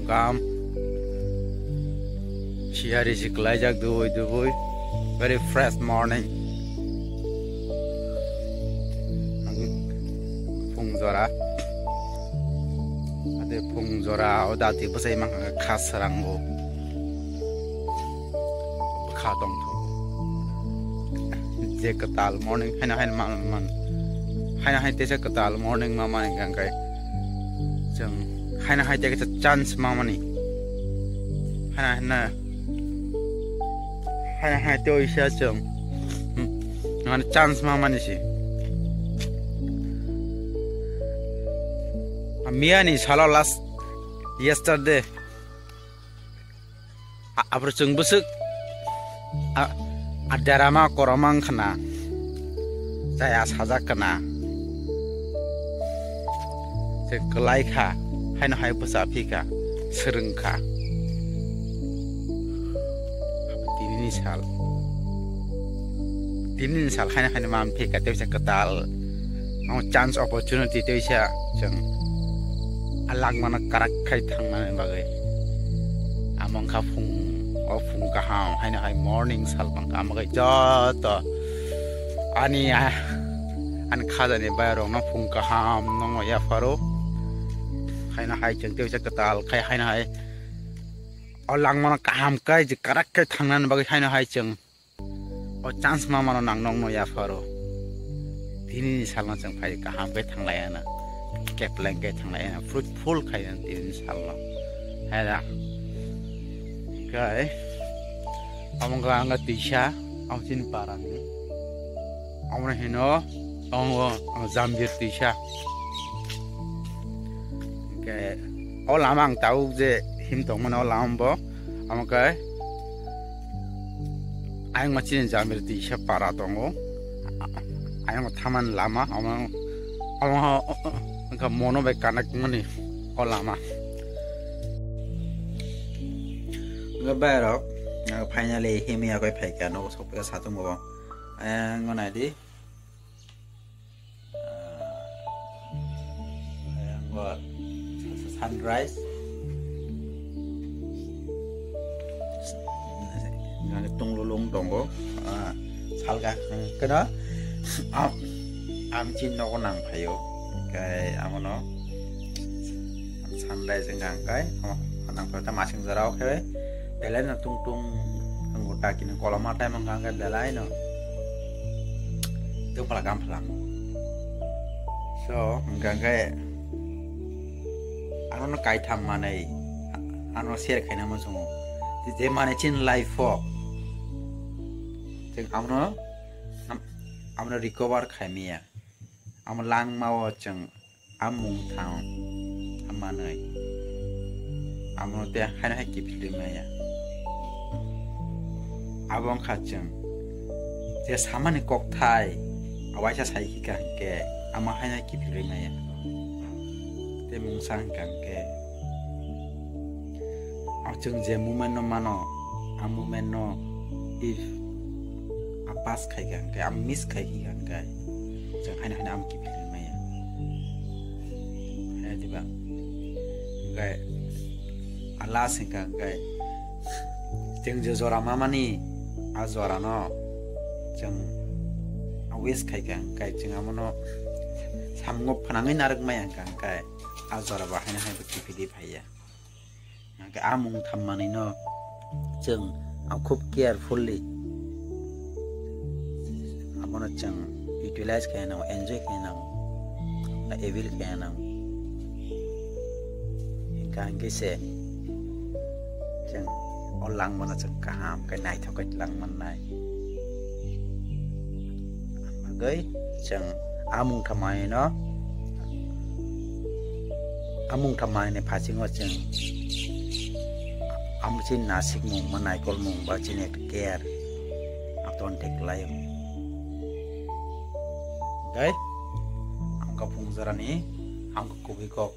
kam siari siklai jak dui very fresh morning phung jora ade phung jora oda ti pasai mang khas rango kha tong tho je katal morning haina man haina hai te se katal morning mama ni gang kai jeng haina hai te ka chance mama ni haina te isa jeng ngan chance mama ni si Mia ni salo last yesterday apro jeng busuk adarama koromang khana saya sajak kana je kelai kha haina hai pusa phika sereng kha tinin sal haina mam phika te katal ang chance opportunity te sia jeng alang mana karak khai thangna bagai among kha phung ka ham haina hai morning sal bang amagai jata ani an khaja ni bayarong na phung ka ham nong ya faro haina hai jeng te katal khai haina hai alang mana kaham kai je karak khai thangna bagai haina hai jeng o chance ma mano nang nong no ya faro tini salna jeng phai kaham kai thanglai ana keplang kai thanglai ana fruitful khai an tini salna haida kai among ka anga tisha ang chin parang amna hino ang zambir tisha kai o lamang tau je him tong mano lambo amakai ayang machin zambir tisha para tongo ayang thaman lama amang ka mono be kanak mani o lama gabaro finally himi akai phaika no sopka satu mo ngonai di what sunrise ngani tunglulung tongo salga kana am chin no nang phayo kai amono sunrise ngang kai nang pha masing jarao khe belai na tung anggota kini koloma time mangga belai no itu pelagam pelang so mangga ano kai tham manai ano share khaina ma songo je mane chin life fo jeng amno recover khaimia am lang mawo jeng amung thang amanai amno te haina ki philmaya abong khacheng je samani kok thai awaisa sai ki kan ke ama haina ki philmaya te mung sang kan ke achung je moment no mano am moment no if apas khai kan ke am miss khai ki kan ke jeng haina am ki philmaya ha diba gai ala singka gai jeng je zora mamani azora no jeng awes khai kan kai jeng amono samngop phanangai narak maya kan kai azora bahina hai bukti pidi phaya ka amung thammani no jeng am khub carefully amono jeng utilize kaina enjoy kaina evil kaina kan ke se jeng olang mana jeng kaham kai nai thok lang man nai bagai jeng amung thamai no amung thamai ne phaching o jeng amchin nasik mung manai kol mung ba chin ek care aton tek lai gai angka phung jarani angka kubi kok